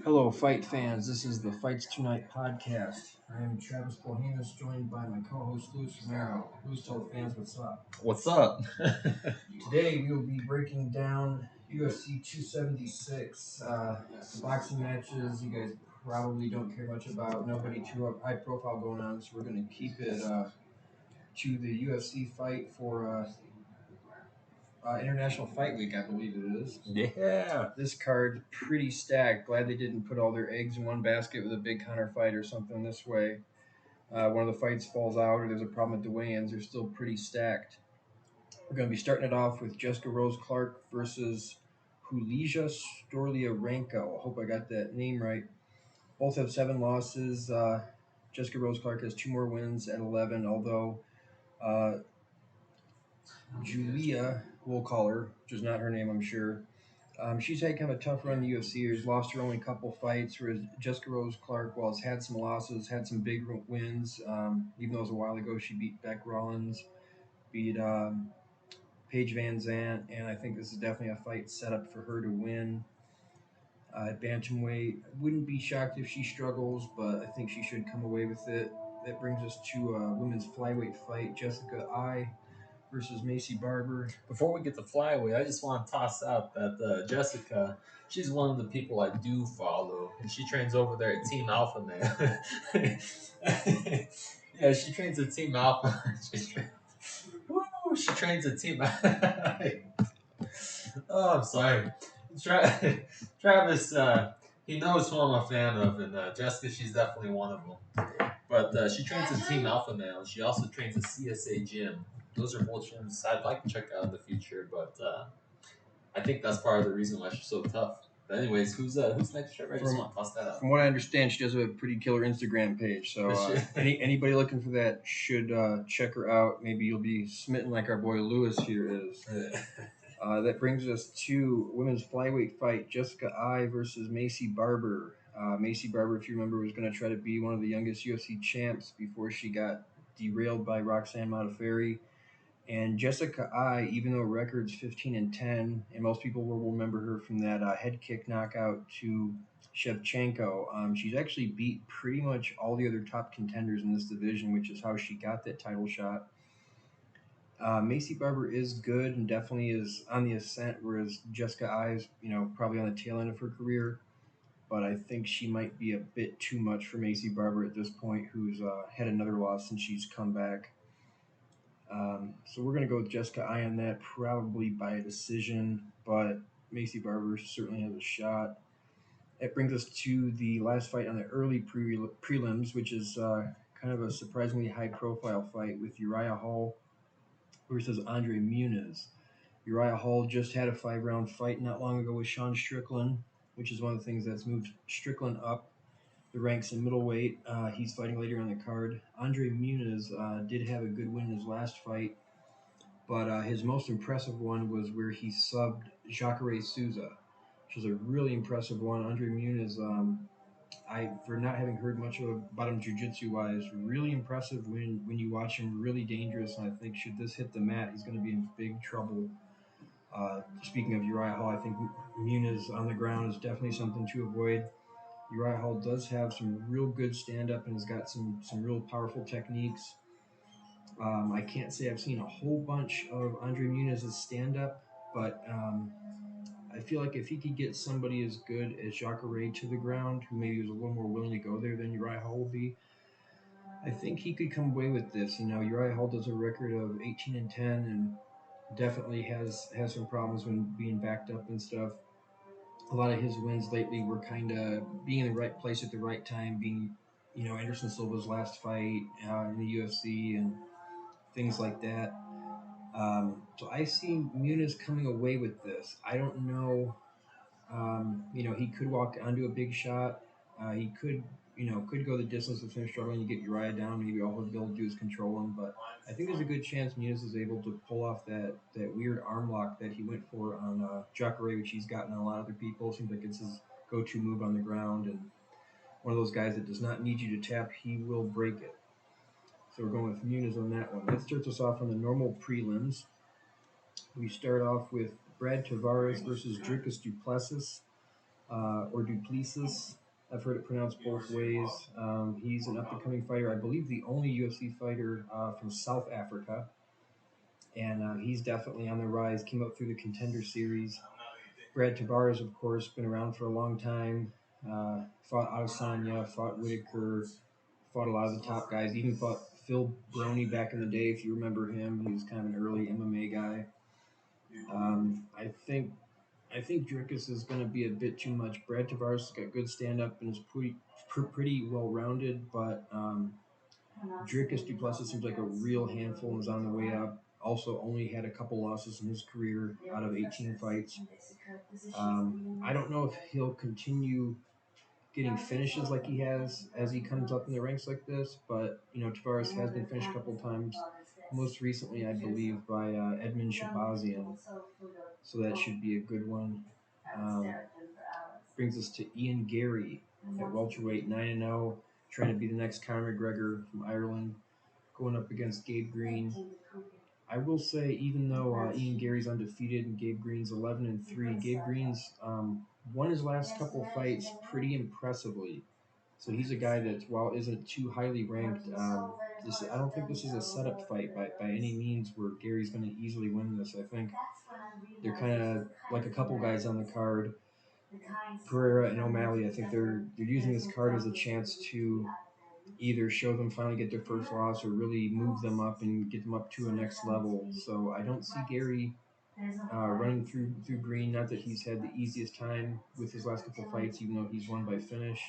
Hello, fight fans. This is the Fights Tonight podcast. I am Travis Polhamus, joined by my co-host Luis Romero. Luis, tell the fans what's up. What's up? Today we will be breaking down UFC 276. Boxing matches you guys probably don't care much about. Nobody too high profile going on, so we're going to keep it to the UFC fight for International Fight Week, I believe it is. Yeah. This card pretty stacked. Glad they didn't put all their eggs in one basket with a big Hunter fight or something this way. One of the fights falls out or there's a problem at the weigh-ins. They're still pretty stacked. We're going to be starting it off with Jessica Rose Clark versus Hulija Storlyarenko. I hope I got that name right. Both have 7 losses. Jessica Rose Clark has 2 more wins at 11, although Julia, we'll call her, which is not her name, I'm sure. She's had kind of a tough run in the UFC. She's lost her only couple fights, whereas Jessica Rose Clark, while has had some losses, had some big wins. Even though it was a while ago, she beat Beck Rollins, beat Paige Van Zant, and I think this is definitely a fight set up for her to win. At bantamweight, I wouldn't be shocked if she struggles, but I think she should come away with it. That brings us to a women's flyweight fight: Jessica I versus Macy Barber. Before we get to flyweight, I just want to toss out that Jessica, she's one of the people I do follow, and she trains over there at Team Alpha Man. Yeah, she trains at Team Alpha. She trains at Team. Oh, I'm sorry, Travis. He knows who I'm a fan of, and Jessica, she's definitely one of them. But she trains at Team Alpha Male. She also trains at CSA Gym. Those are both gyms I'd like to check out in the future, but I think that's part of the reason why she's so tough. But anyways, who's next? Trevor? I just want to toss that out. From what I understand, she does have a pretty killer Instagram page. So anybody looking for that should check her out. Maybe you'll be smitten like our boy Lewis here is. That brings us to women's flyweight fight: Jessica I versus Macy Barber. Macy Barber, if you remember, was going to try to be one of the youngest UFC champs before she got derailed by Roxanne Modafferi. And Jessica I, even though record's 15-10, and most people will remember her from that head kick knockout to Shevchenko, she's actually beat pretty much all the other top contenders in this division, which is how she got that title shot. Macy Barber is good and definitely is on the ascent, whereas Jessica I is, probably on the tail end of her career. But I think she might be a bit too much for Macy Barber at this point, who's had another loss since she's come back. So we're going to go with Jessica I on that, probably by a decision, but Macy Barber certainly has a shot. That brings us to the last fight on the early prelims, which is kind of a surprisingly high-profile fight with Uriah Hall versus Andre Munhoz. Uriah Hall just had a 5-round fight not long ago with Sean Strickland, which is one of the things that's moved Strickland up the ranks in middleweight. He's fighting later on the card. Andre Munhoz did have a good win in his last fight, but his most impressive one was where he subbed Jacare Souza, which was a really impressive one. Andre Munhoz, for not having heard much about him jiu-jitsu wise, really impressive when you watch him, really dangerous. And I think should this hit the mat, he's going to be in big trouble. Speaking of Uriah Hall, I think Munhoz on the ground is definitely something to avoid. Uriah Hall does have some real good stand-up and has got some real powerful techniques. I can't say I've seen a whole bunch of Andre Munoz's stand-up, but I feel like if he could get somebody as good as Jacare to the ground, who maybe was a little more willing to go there than Uriah Hall will be, I think he could come away with this. Uriah Hall does a record of 18-10 and definitely has some problems when being backed up and stuff. A lot of his wins lately were kind of being in the right place at the right time, being, Anderson Silva's last fight in the UFC and things like that. So I see Munhoz coming away with this. I don't know. He could walk onto a big shot. He could go the distance if they're struggling to get Uriah down. Maybe all he'll be able to do is control him. But I think there's a good chance Munhoz is able to pull off that weird arm lock that he went for on Jacare, which he's gotten on a lot of other people. Seems like it's his go-to move on the ground. And one of those guys that does not need you to tap, he will break it. So we're going with Munhoz on that one. That starts us off on the normal prelims. We start off with Brad Tavares versus Dricus du Plessis. or Duplessis. I've heard it pronounced both ways. He's an up-and-coming fighter. I believe the only UFC fighter from South Africa, and he's definitely on the rise. Came up through the Contender Series. Brad Tavares, of course, been around for a long time. Fought Adesanya, fought Whitaker, fought a lot of the top guys. Even fought Phil Brony back in the day, if you remember him. He was kind of an early MMA guy. I think Dricus is going to be a bit too much. Brad Tavares has got good stand-up and is pretty well-rounded, but Dricus Duplessis seems like a real handful and is on the way up. Also only had a couple losses in his career out of 18 fights. I don't know if he'll continue getting finishes like he has as he comes up in the ranks like this, but Tavares has been finished a couple times. Most recently, I believe, by Edmund Shabazian, so that should be a good one. Brings us to Ian Gary at welterweight, 9-0, trying to be the next Conor McGregor from Ireland, going up against Gabe Green. I will say, even though Ian Gary's undefeated and Gabe Green's 11-3, Gabe Green's won his last couple fights pretty impressively. So he's a guy that, while isn't too highly ranked, I don't think this is a setup fight by any means where Gary's going to easily win this. I think they're kind of like a couple guys on the card, Pereira and O'Malley. I think they're using this card as a chance to either show them finally get their first loss or really move them up and get them up to a next level. So I don't see Gary running through Green. Not that he's had the easiest time with his last couple fights, even though he's won by finish.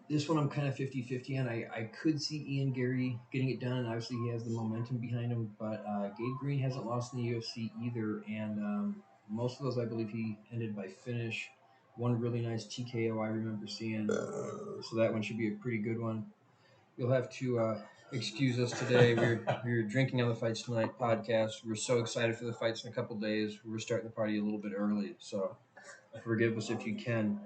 This one I'm kind of 50-50 on. I could see Ian Gary getting it done. Obviously, he has the momentum behind him, but Gabe Green hasn't lost in the UFC either, and most of those I believe he ended by finish. One really nice TKO I remember seeing, so that one should be a pretty good one. You'll have to excuse us today. We're drinking on the Fights Tonight podcast. We're so excited for the fights in a couple days. We're starting the party a little bit early, so forgive us if you can.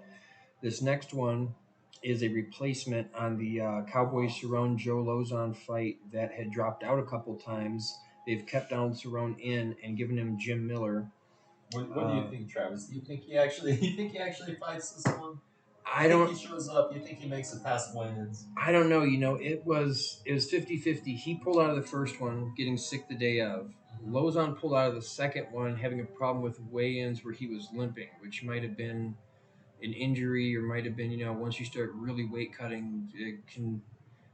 This next one is a replacement on the Cowboy Cerrone Joe Lozon fight that had dropped out a couple times. They've kept Donald Cerrone in and given him Jim Miller. What do you think, Travis? Do you think he actually fights this one? I don't think he shows up. You think he makes it past weigh-ins? I don't know. It was 50-50. He pulled out of the first one, getting sick the day of. Lozon pulled out of the second one, having a problem with weigh-ins where he was limping, which might have been an injury or might have been, once you start really weight cutting,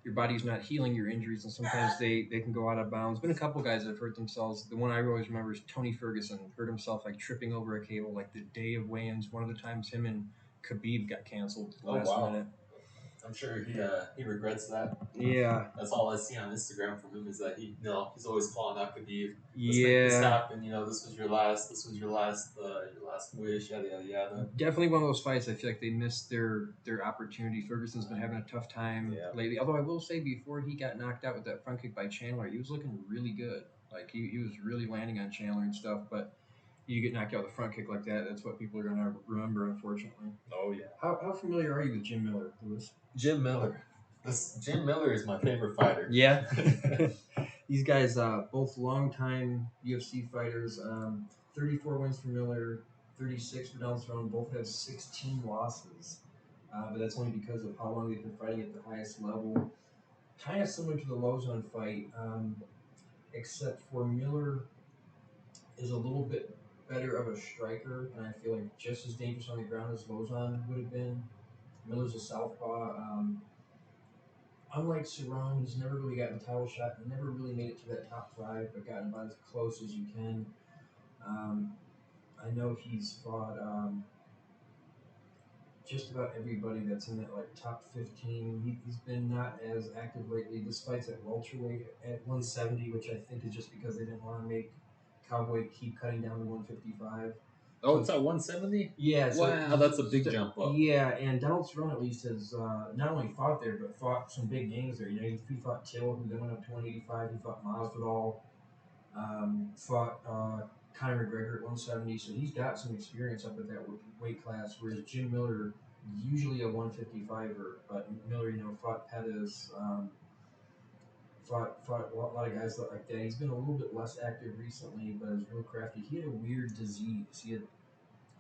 your body's not healing your injuries, and sometimes they can go out of bounds. Been a couple guys that have hurt themselves. The one I always remember is Tony Ferguson hurt himself like tripping over a cable like the day of weigh-ins. One of the times him and Khabib got canceled last minute. I'm sure he regrets that. Yeah. That's all I see on Instagram from him is that he's always calling out Khabib. Let's make this happen. This was your last wish. Yada yada yada. Definitely one of those fights. I feel like they missed their opportunity. Ferguson's been having a tough time lately. Although I will say, before he got knocked out with that front kick by Chandler, he was looking really good. Like he was really landing on Chandler and stuff. But you get knocked out with a front kick like that, that's what people are going to remember, unfortunately. Oh yeah. How familiar are you with Jim Miller, Lewis? Jim Miller. Jim Miller is my favorite fighter. Yeah. These guys, both longtime UFC fighters. 34 wins for Miller, 36 for Donald Cerrone. Both have 16 losses. But that's only because of how long they've been fighting at the highest level. Kind of similar to the Lozon fight, except for Miller is a little bit better of a striker, and I feel like just as dangerous on the ground as Lozon would have been. Miller's a southpaw. Unlike Cerrone, he's never really gotten a title shot, never really made it to that top 5, but gotten about as close as you can. I know he's fought just about everybody that's in that top 15. He's been not as active lately. This fight's at welterweight at 170, which I think is just because they didn't want to make Cowboy keep cutting down to 155. Oh, it's at 170? Yeah. So wow, that's a big jump up. Yeah, and Donald Cerrone at least has not only fought there, but fought some big names there. He fought Till, who then went up to 185. He fought Masvidal. Fought Conor McGregor at 170. So he's got some experience up at that weight class, whereas Jim Miller, usually a 155er, but Miller, fought Pettis, fought a lot of guys like that. He's been a little bit less active recently, but is real crafty. He had a weird disease. He had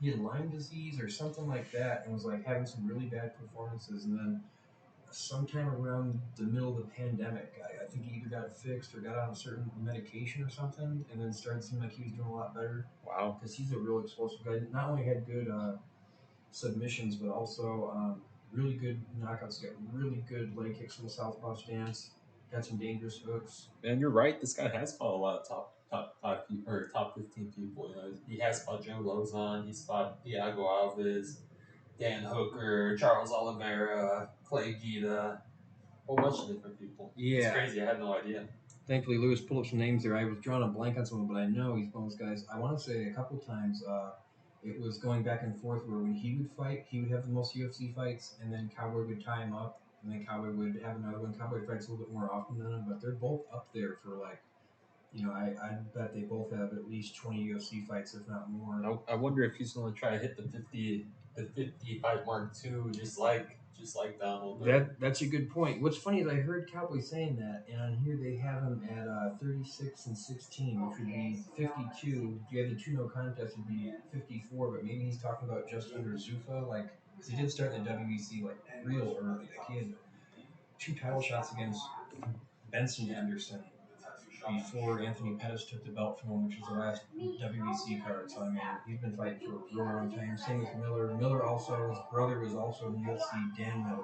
he had Lyme disease or something like that, and was like having some really bad performances. And then sometime around the middle of the pandemic, I think he either got it fixed or got on a certain medication or something, and then started seeming like he was doing a lot better. Wow. Because he's a real explosive guy. Not only had good submissions, but also really good knockouts. Got really good leg kicks from the southpaw stance. Got some dangerous hooks. And you're right. This guy has fought a lot of top 15 people. You know, he has fought Joe Lozon. He's fought Thiago Alves, Dan Hooker, Charles Oliveira, Clay Guida, a whole bunch of different people. Yeah. It's crazy. I had no idea. Thankfully, Lewis pulled up some names there. I was drawing a blank on someone, but I know he's one of those guys. I want to say a couple times it was going back and forth where when he would fight, he would have the most UFC fights, and then Cowboy would tie him up, and then Cowboy would have another one. Cowboy fights a little bit more often than him, but they're both up there for like, I bet they both have at least 20 UFC fights, if not more. I wonder if he's going to try to hit the 50 fight mark too, just like Donald. That's a good point. What's funny is I heard Cowboy saying that, and on here they have him at 36 and 16, which would be 52. If you had the 2-0 contest, it'd be 54, but maybe he's talking about just under Zuffa, like, because he did start in the WEC, like, real early. Like, he had 2 title shots against Benson Anderson before Anthony Pettis took the belt from him, which was the last WEC card. So, I mean, he's been fighting for a real long time. Same with Miller. Miller also, his brother was also in the UFC, Dan Miller,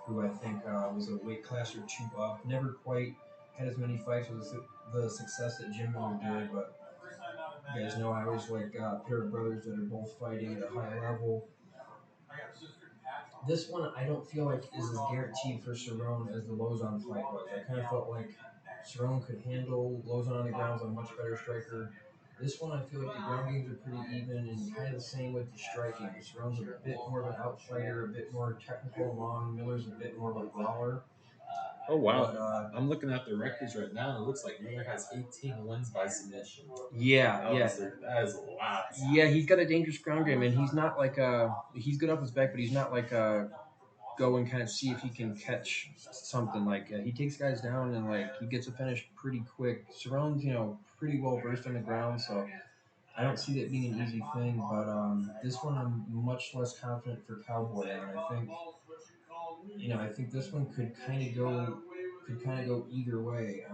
who I think was a weight class or 2 up. Never quite had as many fights with the success that Jim Miller did, but you guys know I always like a pair of brothers that are both fighting at a high level. This one I don't feel like is as guaranteed for Cerrone as the Lozon fight was. I kind of felt like Cerrone could handle Lozon on the ground, was a much better striker. This one, I feel like the ground games are pretty even and kind of the same with the striking. Cerrone's a bit more of an outfighter, a bit more technical and long. Miller's a bit more of a brawler. Oh, wow. But, I'm looking at the records right now, and it looks like Miller has 18 wins by submission. Yeah. That is a lot. Yeah, he's got a dangerous ground game, and he's not like he's good off his back, but he's not like go and kind of see if he can catch something. Like he takes guys down and like he gets a finish pretty quick. Cerrone's pretty well versed on the ground, so I don't see that being an easy thing. But this one I'm much less confident for Cowboy on. I think this one could kind of go either way.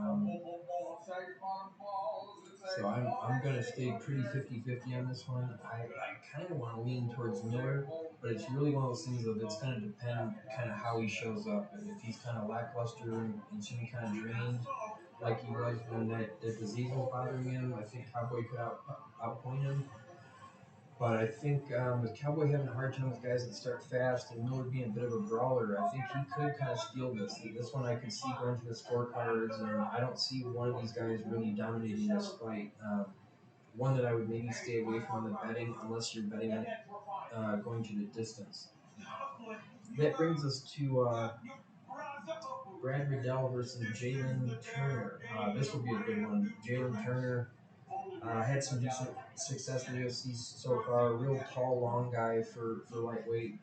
So I'm going to stay pretty 50-50 on this one. I kind of want to lean towards Miller, but it's really one of those things of it's going to depend kind of how he shows up. And if he's kind of lackluster and seeming kind of drained, like he was when that disease was bothering him, I think Cowboy could outpoint him. But I think with Cowboy having a hard time with guys that start fast and Miller being a bit of a brawler, I think he could kind of steal this. This one I can see going to the scorecards, and I don't see one of these guys really dominating this fight. One that I would maybe stay away from on the betting, unless you're betting it going to the distance. That brings us to Brad Riddell versus Jalen Turner. This will be a good one. Jalen Turner had some decent success in the UFC so far. A real tall, long guy for lightweight.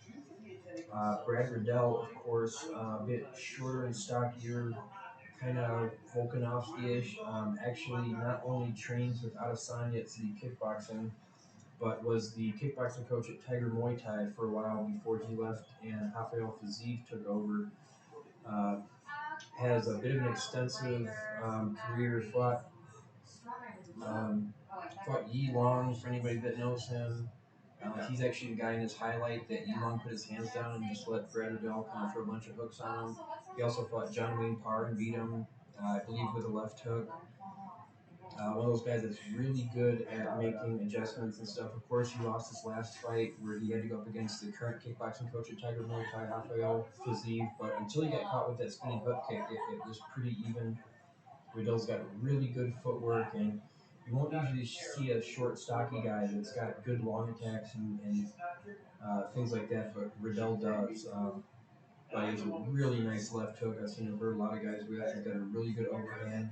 Brad Riddell, of course, a bit shorter and stockier, kind of Volkanovski-ish. Actually, not only trains with Adesanya at City Kickboxing, but was the kickboxing coach at Tiger Muay Thai for a while before he left and Rafael Fiziev took over. Has a bit of an extensive career. Fought Yi Long, for anybody that knows him. He's actually the guy in his highlight that Yi Long put his hands down and just let Brad Riddell kind of throw a bunch of hooks on him. He also fought John Wayne Parr and beat him, I believe, with a left hook. One of those guys that's really good at making adjustments and stuff. Of course, he lost his last fight where he had to go up against the current kickboxing coach at Tiger Muay Thai, Rafael Fiziev. But until he got caught with that spinning hook kick, it was pretty even. Riddell's got really good footwork, and you won't usually see a short, stocky guy that's got good long attacks and things like that, but Riddell does. But he has a really nice left hook. I've seen him hurt a lot of guys with. He's got a really good overhand.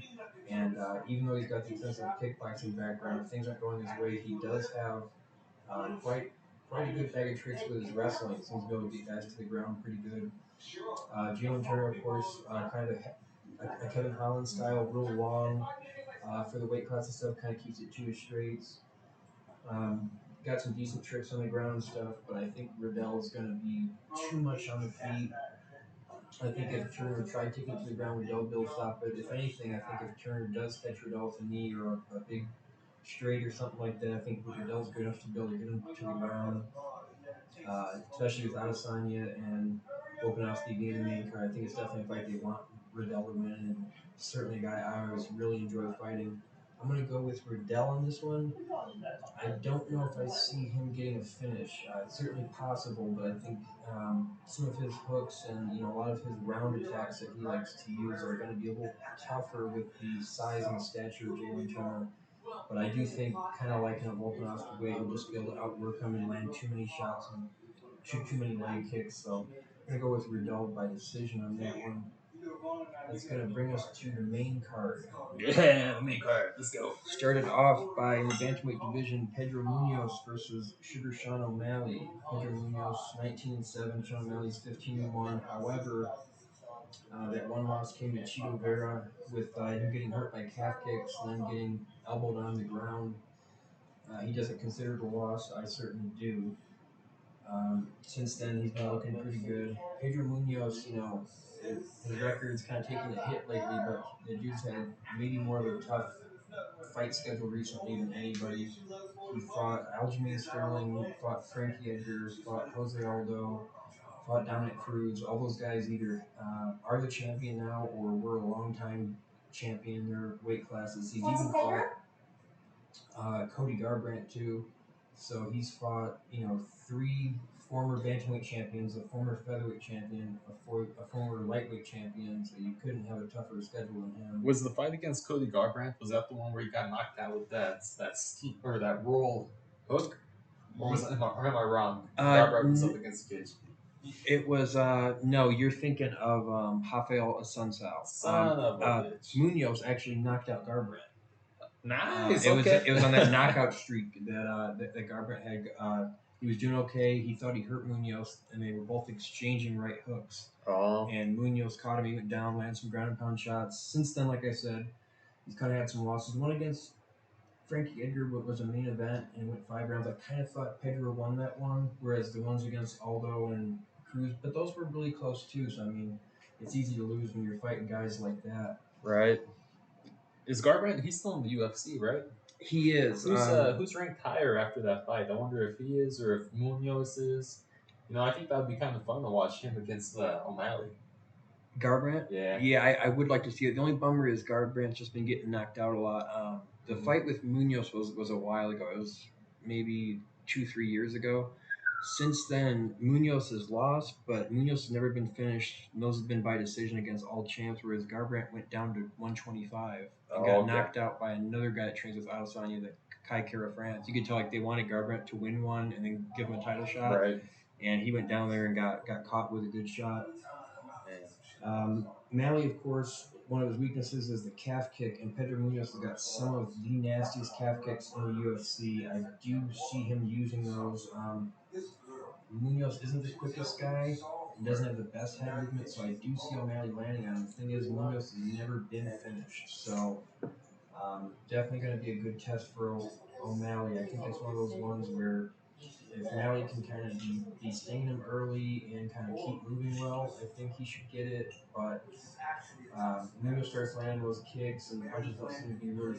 And even though he's got the extensive kickboxing background, if things aren't going his way, he does have quite a good bag of tricks with his wrestling. He seems to be able to get guys to the ground pretty good. Jalen Turner, of course, kind of a Kevin Holland style, real long for the weight class and stuff, kind of keeps it to his straights. got some decent tricks on the ground and stuff, but I think Riddell's going to be too much on the feet. I think if Turner tried taking it to the ground, Riddell will stop it. If anything, I think if Turner does catch Riddell with a knee or a big straight or something like that, I think Riddell's good enough to be able to get him to the ground, especially with Adesanya and Volkanovski being the main card. I think it's definitely a fight they want Riddell to win, and certainly a guy I always really enjoy fighting. I'm going to go with Riddell on this one. I don't know if I see him getting a finish. It's certainly possible, but I think some of his hooks and a lot of his round attacks that he likes to use are going to be a little tougher with the size and stature of Jalen Turner. But I do think, kind of like in a Volkanovski way, he'll just be able to outwork him and land too many shots and shoot too many leg kicks. So I'm going to go with Riddell by decision on that one. That's going to bring us to the main card. Yeah, the main card. Let's go. Started off by in the bantamweight division, Pedro Munhoz versus Sugar Sean O'Malley. Pedro Munhoz 19-7, Sean O'Malley's 15-1. However, that one loss came to Chito Vera with him getting hurt by calf kicks and then getting elbowed on the ground. He doesn't consider it a loss. I certainly do. Since then, he's been looking pretty good. Pedro Munhoz, his record's kind of taken a hit lately, but the dude's had maybe more of a tough fight schedule recently than anybody. He fought Aljamain Sterling, fought Frankie Edgar, fought Jose Aldo, fought Dominic Cruz. All those guys either are the champion now or were a long-time champion in their weight classes. He's even fought Cody Garbrandt too. So he's fought, three former bantamweight champions, a former featherweight champion, a former lightweight champion. So you couldn't have a tougher schedule than him. Was the fight against Cody Garbrandt? Was that the one where he got knocked out with that roll hook? Or am I wrong? Garbrandt was up against the cage. It was no. You're thinking of Rafael Assunção. Son of a bitch. Munhoz actually knocked out Garbrandt. Nice. It was on that knockout streak that Garbrandt had. He was doing okay. He thought he hurt Munhoz, and they were both exchanging right hooks. Oh. And Munhoz caught him. He went down, landed some ground and pound shots. Since then, like I said, he's kind of had some losses. One against Frankie Edgar was a main event and went 5 rounds. I kind of thought Pedro won that one, whereas the ones against Aldo and Cruz, but those were really close too. So I mean, it's easy to lose when you're fighting guys like that. Right. Is Garbrandt? He's still in the UFC, right? He is. Who's ranked higher after that fight? I wonder if he is or if Munhoz is. I think that would be kind of fun to watch him against O'Malley. Garbrandt? Yeah. Yeah, I would like to see it. The only bummer is Garbrandt's just been getting knocked out a lot. The fight with Munhoz was a while ago. It was maybe 2-3 years ago. Since then, Munhoz has lost, but Munhoz has never been finished. And those have been by decision against all champs, whereas Garbrandt went down to 125 and got knocked out by another guy that trains with Adesanya, the Kai Kara France. You could tell they wanted Garbrandt to win one and then give him a title shot. Right. And he went down there and got caught with a good shot. Malley, of course, one of his weaknesses is the calf kick, and Pedro Munhoz has got some of the nastiest calf kicks in the UFC. I do see him using those. Munhoz isn't the quickest guy and doesn't have the best head movement, so I do see O'Malley landing on him. The thing is, Munhoz has never been finished, so definitely going to be a good test for O'Malley. I think it's one of those ones where if Malley can kind of be stinging him early and kind of keep moving well, I think he should get it. But Munhoz starts landing those kicks and the punches don't seem to be really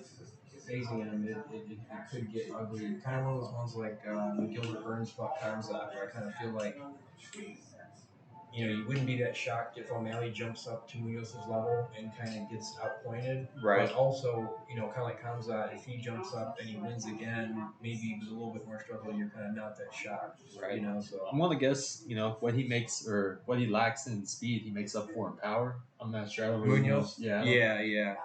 phasing him. It could get ugly. Kind of one of those ones like when Gilbert Burns fought Kamzat, where I kind of feel like you wouldn't be that shocked if O'Malley jumps up to Munhoz's level and kind of gets outpointed. Right. But also, kind of like Kamzat, if he jumps up and he wins again, maybe with a little bit more struggle, you're kind of not that shocked. Right. So I'm gonna guess, what he makes or what he lacks in speed, he makes up for in power. I'm not sure. Munhoz? Yeah,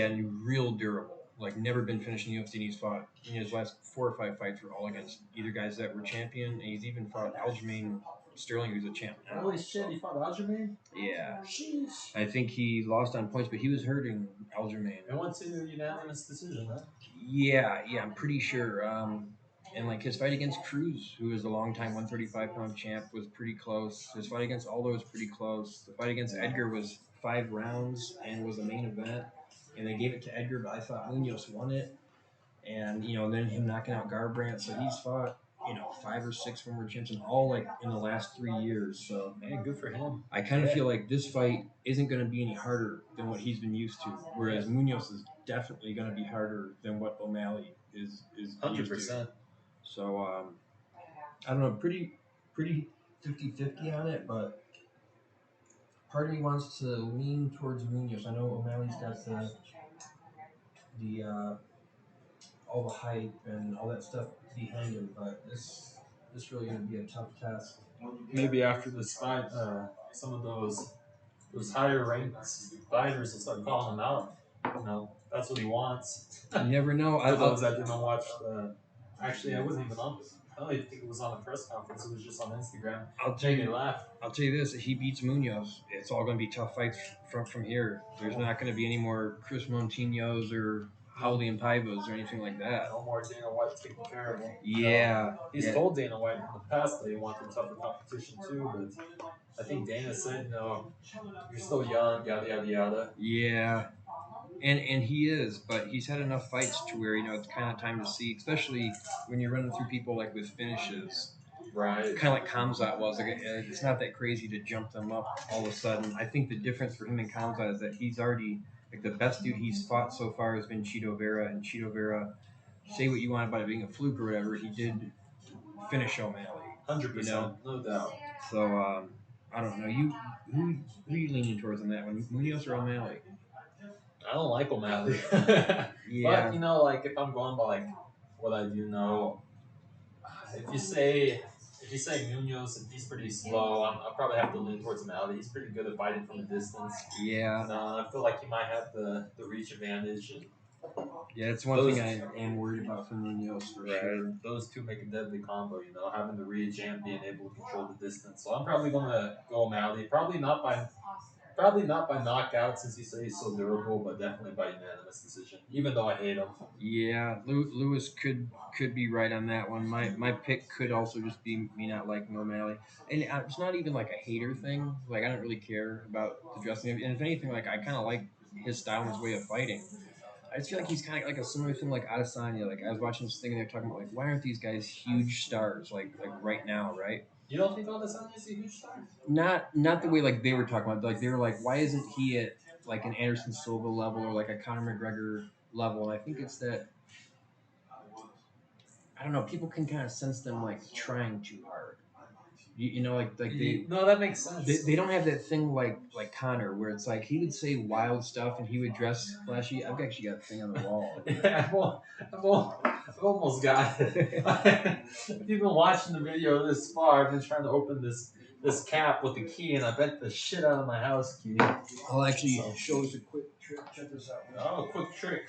and real durable. Like, never been finished in the UFC, and he's fought, his last 4 or 5 fights were all against either guys that were champion, and he's even fought Aljamain Sterling, who's a champ now. Holy shit, he fought Aljamain? Yeah. Sheesh. I think he lost on points, but he was hurting Aljamain. And went to a unanimous decision, huh? Yeah, I'm pretty sure. And like his fight against Cruz, who is a longtime 135-pound champ, was pretty close. His fight against Aldo was pretty close. The fight against Edgar was 5 rounds and was a main event. And they gave it to Edgar, but I thought Munhoz won it. and then him knocking out Garbrandt. So he's fought 5 or 6 former champs, and all like in the last 3 years. So man, good for him. I kind of feel like this fight isn't going to be any harder than what he's been used to, whereas Munhoz is definitely going to be harder than what O'Malley is 100%. So I don't know, pretty 50-50 on it, but part of me wants to lean towards Munhoz. I know O'Malley's got the all the hype and all that stuff behind him, but this really going to be a tough test. Maybe after this fight, some of those higher ranked fighters will start calling him out. That's what he wants. You never know. For those that didn't watch actually, I wasn't even on. I don't even think it was on a press conference. It was just on Instagram. I'll tell you this: if he beats Munhoz, it's all going to be tough fights from here. There's not going to be any more Chris Montinos or Howley and Paivas or anything like that. No more Dana White taking care of him. Yeah. He's told Dana White in the past that he wanted tougher competition too, but I think Dana said, you're still young, yada, yada, yada. Yeah. And he is, but he's had enough fights to where, it's kind of time to see, especially when you're running through people like with finishes. Right. Kind of like Khamzat was. Like, it's not that crazy to jump them up all of a sudden. I think the difference for him and Khamzat is that he's already, like, the best dude he's fought so far has been Chito Vera, and Chito Vera, say what you want about it being a fluke or whatever, he did finish O'Malley. 100%, no doubt. So, I don't know. Who are you leaning towards on that one, Munhoz or O'Malley? I don't like O'Malley. Yeah. But, if I'm going by, like, what I do know, if you say Munhoz, if he's pretty slow, I'll probably have to lean towards O'Malley. He's pretty good at fighting from a distance. Yeah. I feel like he might have the reach advantage. Yeah, it's one thing I am worried about from Munhoz for sure. Those two make a deadly combo, having the reach and being able to control the distance. So I'm probably going to go O'Malley. Probably not by knockout since you say he's so durable, but definitely by unanimous decision, even though I hate him. Yeah, Lewis could be right on that one. My pick could also just be me not liking O'Malley. And it's not even like a hater thing. Like, I don't really care about the dressing. And if anything, like, I kind of like his style and his way of fighting. I just feel like he's kind of like a similar thing like Adesanya. Like, I was watching this thing and they're talking about, like, why aren't these guys huge stars like right now, right? You don't think Adesanya is a huge star? Not the way like they were talking about. Like, they were like, why isn't he at like an Anderson Silva level or like a Conor McGregor level? And I think it's that, I don't know, people can kind of sense them like trying too hard. Like they. No, that makes sense. They don't have that thing like Conor, where it's like he would say wild stuff and he would dress flashy. I've actually got a thing on the wall. Yeah, I've almost got it. If you've been watching the video this far, I've been trying to open this cap with the key, and I bent the shit out of my house key. I'll actually show us a quick trick. Check this out. Oh, quick trick.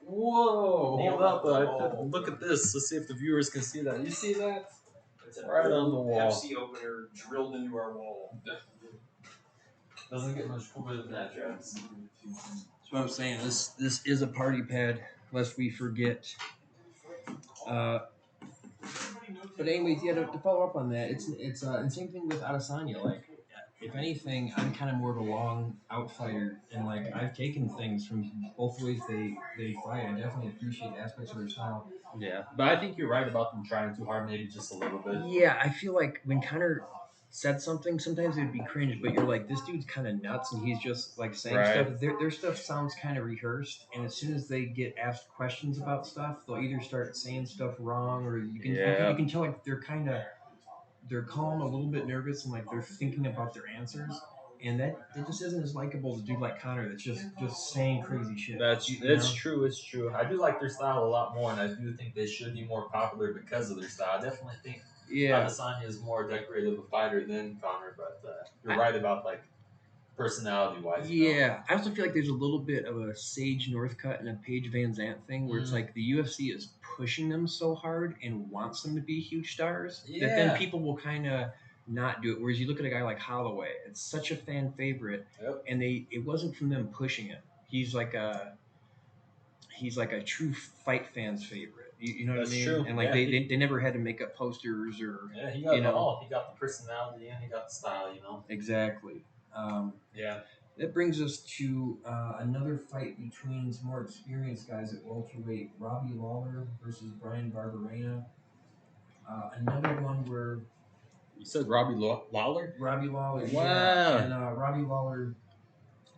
Whoa! Hold up! Look at this. Let's see if the viewers can see that. You see that? It's right on the wall. FC opener drilled into our wall. Doesn't get much cooler than that, Travis. That's what I'm saying. This is a party pad, lest we forget. But anyways, yeah. To follow up on that, it's the same thing with Adesanya. Like, if anything, I'm kind of more of a long out fighter, and like I've taken things from both ways they fight. I definitely appreciate aspects of their style. Yeah, but I think you're right about them trying too hard, maybe just a little bit. Yeah, I feel like when Conor said something, sometimes it would be cringe, but you're like, this dude's kind of nuts, and he's just like saying stuff. Their stuff sounds kind of rehearsed, and as soon as they get asked questions about stuff, they'll either start saying stuff wrong, or you can tell like they're calm, a little bit nervous, and like they're thinking about their answers. And that just isn't as likable as a dude like Conor that's just saying crazy shit. It's true. It's true. I do like their style a lot more, and I do think they should be more popular because of their style. I definitely think Adesanya is more decorative a fighter than Conor, but you're right about like personality-wise. Yeah, I also feel like there's a little bit of a Sage Northcutt and a Paige Van Zandt thing where it's like the UFC is pushing them so hard and wants them to be huge stars that then people will kind of not do it. Whereas you look at a guy like Holloway, it's such a fan favorite, and it wasn't from them pushing him. He's like a true fight fan's favorite. You know what I mean? True. And like they never had to make up posters or he got it all. He got the personality and he got the style. Exactly. That brings us to another fight between some more experienced guys at welterweight: Robbie Lawler versus Brian Barberena. Another one where You said Robbie Lawler? Robbie Lawler, Wow. yeah, and Robbie Lawler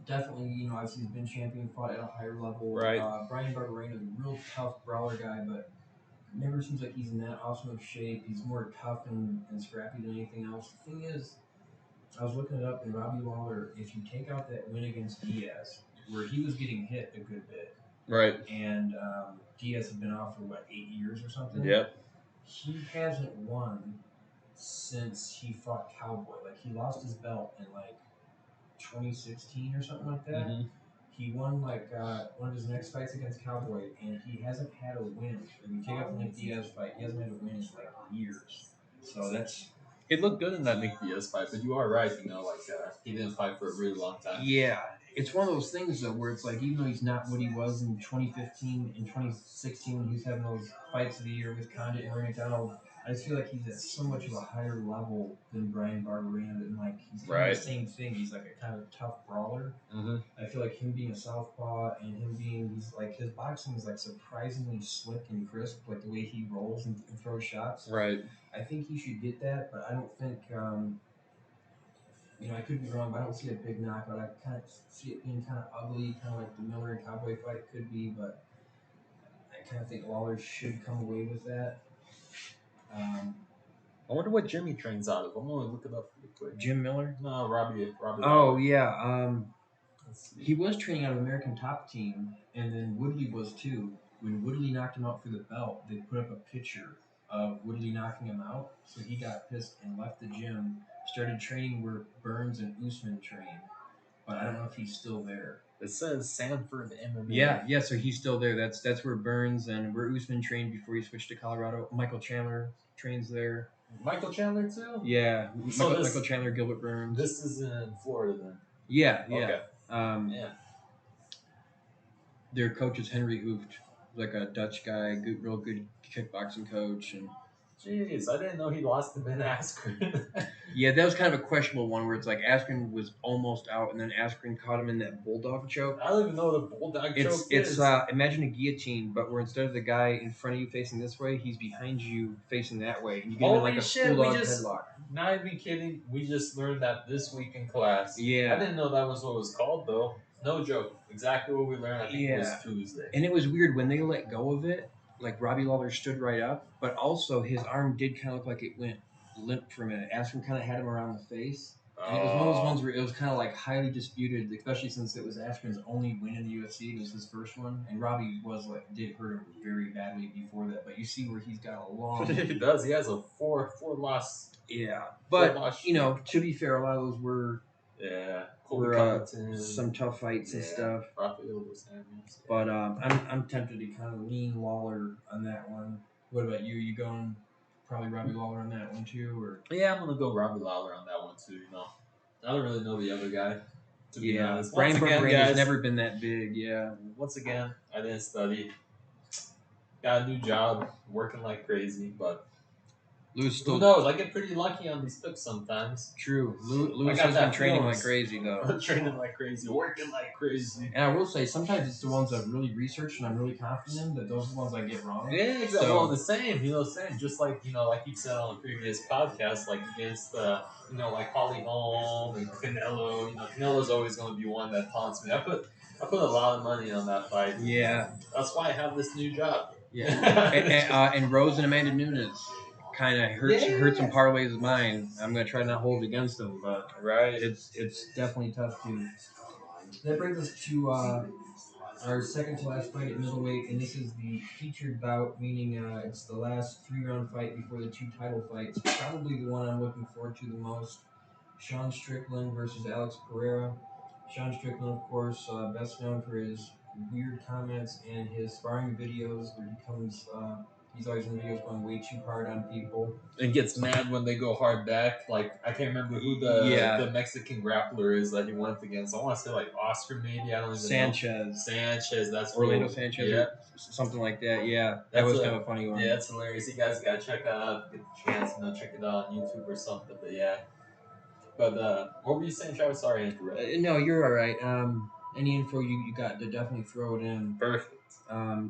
definitely, obviously he's been champion, fought at a higher level. Right. Brian Barberena is a real tough brawler guy, but never seems like he's in that awesome of shape. He's more tough and scrappy than anything else. The thing is, I was looking it up, and Robbie Lawler, if you take out that win against Diaz, where he was getting hit a good bit, Right. and Diaz had been off for, 8 years or something? Yep. He hasn't won since he fought Cowboy. Like, he lost his belt in, 2016 or something like that. Mm-hmm. He won, one of his next fights against Cowboy, and he hasn't had a win. If you take out the Nick Diaz fight, he hasn't had a win in, years. So that's... He looked good in that Nick Diaz fight, but you are right, he didn't fight for a really long time. Yeah. It's one of those things, though, where it's like, even though he's not what he was in 2015, in 2016, when he was having those fights of the year with Condit and Rory McDonald, I just feel like he's at so much of a higher level than Brian Barberena, and, he's kind of the same thing. He's, a kind of tough brawler. Mm-hmm. I feel like him being a southpaw and him being, his boxing is, surprisingly slick and crisp, the way he rolls and throws shots. Right. I think he should get that, but I don't think... I could be wrong, but I don't see a big knockout. I kind of see it being kind of ugly, kind of like the Miller and Cowboy fight could be, but I kind of think Lawler should come away with that. I wonder what Jimmy trains out of. I'm going to look it up real quick. Jim Miller? No, Robbie Oh, Lawler. yeah. He was training out of American Top Team, and then Woodley was too. When Woodley knocked him out for the belt, they put up a picture of Woodley knocking him out, so he got pissed and left the gym, started training where Burns and Usman train, but I don't know if he's still there. It says Sanford MMA. Yeah, so he's still there. That's where Burns and where Usman trained before he switched to Colorado. Michael Chandler trains there. Michael Chandler too? Yeah, So Michael Chandler, Gilbert Burns. This is in Florida then? Yeah. Okay. Yeah. Their coach is Henry Hooft, like a Dutch guy, real good kickboxing coach. And jeez, I didn't know he lost to Ben Askren. Yeah, that was kind of a questionable one where it's like Askren was almost out, and then Askren caught him in that bulldog choke. I don't even know what a bulldog choke is. Imagine a guillotine, but where instead of the guy in front of you facing this way, he's behind you facing that way, and you get in like a bulldog headlock. Not even kidding. We just learned that this week in class. Yeah. I didn't know that was what it was called, though. No joke. Exactly what we learned, I think it was Tuesday. And it was weird when they let go of it, Robbie Lawler stood right up, but also his arm did kind of look like it went limp for a minute. Askren kind of had him around the face. And it was one of those ones where it was kind of highly disputed, especially since it was Askren's only win in the UFC. It was his first one. And Robbie did hurt him very badly before that. But you see where he's got a long... He does. He has a four loss. Yeah. But, to be fair, a lot of those were... Yeah. Some tough fights and stuff. But I'm tempted to kind of lean Lawler on that one. What about you? You going probably Robbie Lawler on that one too, or? Yeah, I'm gonna go Robbie Lawler on that one too. I don't really know the other guy. To be honest, Brian Barberena has never been that big. Yeah. Once again, I didn't study. Got a new job, working like crazy, but. Who knows? I get pretty lucky on these picks sometimes. True. Lewis has been training like crazy, though. Training like crazy, working like crazy. And I will say, sometimes it's the ones I've really researched and I'm really confident in, that those are the ones I get wrong. Yeah, exactly. So, the same. Just like, like you said on the previous podcast, against, Polhamus and Canelo. Canelo's always going to be one that taunts me. I put a lot of money on that fight. Yeah. That's why I have this new job. Yeah. and Rose and Amanda Nunes. Kind of hurts some parlays of mine. I'm gonna try not to hold it against them, but it's definitely tough to. That brings us to our second to last fight at middleweight, and this is the featured bout, meaning it's the last 3-round fight before the 2 title fights. Probably the one I'm looking forward to the most. Sean Strickland versus Alex Pereira. Sean Strickland, of course, best known for his weird comments and his sparring videos where he comes. He's always in videos going way too hard on people. And gets mad when they go hard back. I can't remember who the Mexican grappler is that he went against. I want to say Oscar maybe. I don't even know. Sanchez. That's Orlando Sanchez. Yeah. Something like that. Yeah. That was kind of a funny one. Yeah, that's hilarious. You guys got to check that out. Get the chance, check it out on YouTube or something. But yeah. But what were you saying, Travis? Sorry, I interrupted. No, you're all right. Any info you got to definitely throw it in. Perfect.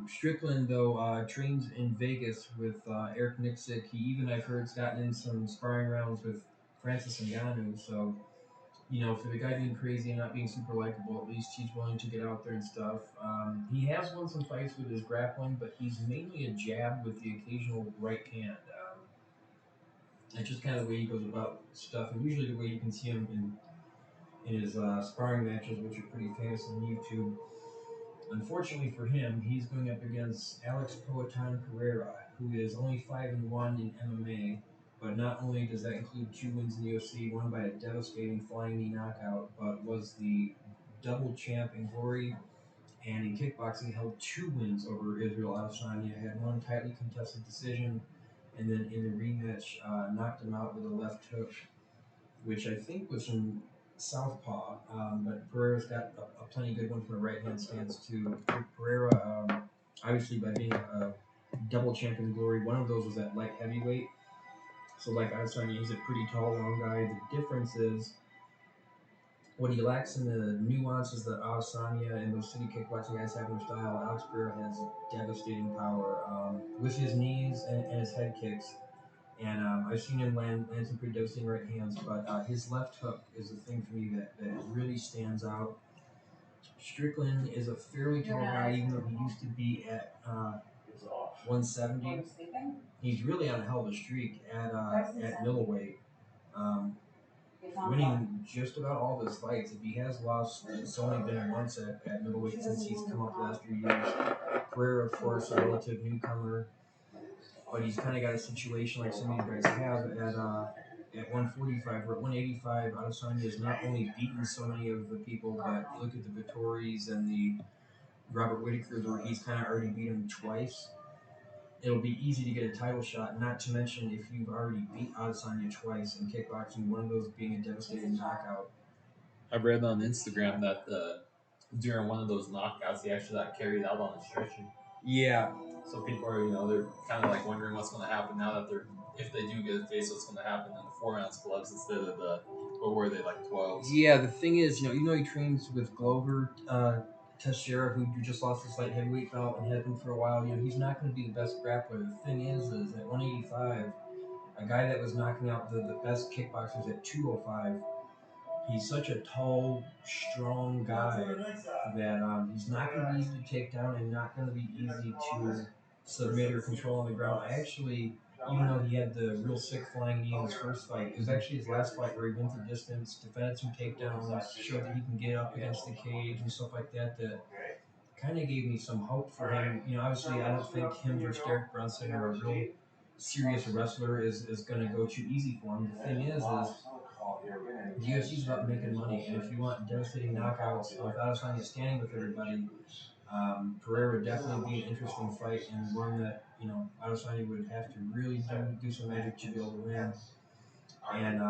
Strickland, though, trains in Vegas with Eric Nixick. He even, I've heard, has gotten in some sparring rounds with Francis Ngannou. So, for the guy being crazy and not being super likable, at least he's willing to get out there and stuff. He has won some fights with his grappling, but he's mainly a jab with the occasional right hand. That's just kind of the way he goes about stuff, and usually the way you can see him in his sparring matches, which are pretty famous on YouTube. Unfortunately for him, he's going up against Alex Poatan Pereira, who is only 5-1 in MMA. But not only does that include 2 wins in the UFC, one by a devastating flying knee knockout, but was the double champ in glory, and in kickboxing held 2 wins over Israel Adesanya. Had one tightly contested decision, and then in the rematch knocked him out with a left hook, which I think was from southpaw, but Pereira's got a plenty good one from a right-hand stance too. Pereira, obviously by being a double champion in glory, one of those was at light heavyweight. So like Adesanya, he's a pretty tall, long guy. The difference is what he lacks in the nuances that Adesanya and those city kickboxing guys have in their style. Alex Pereira has devastating power with his knees and his head kicks. And I've seen him land some pretty devastating right hands, but his left hook is the thing for me that really stands out. Strickland is a fairly tall guy, even though he used to be at 170. He's really on a hell of a streak at middleweight, winning just about all of his fights. If he has lost, it's only been once at middleweight since he's come up the last few years. Pereira, of course, a relative newcomer. But he's kind of got a situation like some of these guys have at 145 or at 185. Adesanya has not only beaten so many of the people, but you look at the Vittoris and the Robert Whitakers, where he's kind of already beat him twice. It'll be easy to get a title shot, not to mention if you've already beat Adesanya twice in kickboxing, one of those being a devastating knockout. I read on Instagram that during one of those knockouts, he actually got carried out on a stretcher. Yeah. So people are, they're kind of like wondering what's going to happen now that if they do get a face, what's going to happen in the 4-ounce gloves instead of what were they, like 12s? Yeah, the thing is, even though he trains with Glover Teixeira, who just lost his light heavyweight belt and has been for a while, he's not going to be the best grappler. The thing is at 185, a guy that was knocking out the best kickboxers at 205, he's such a tall, strong guy that he's not going to be easy to take down and not going to be easy to submit or control on the ground. I actually, even though he had the real sick flying knee in his first fight, it was actually his last fight where he went the distance, defended some takedowns, showed that he can get up against the cage and stuff like that, that kind of gave me some hope for him. Obviously, I don't think him versus Derek Brunson or a real serious wrestler is going to go too easy for him. The thing is the UFC is about making money, and if you want devastating knockouts without Adesanya standing with everybody, Pereira would definitely be an interesting fight and one that Adesanya would have to really do some magic to be able to win. And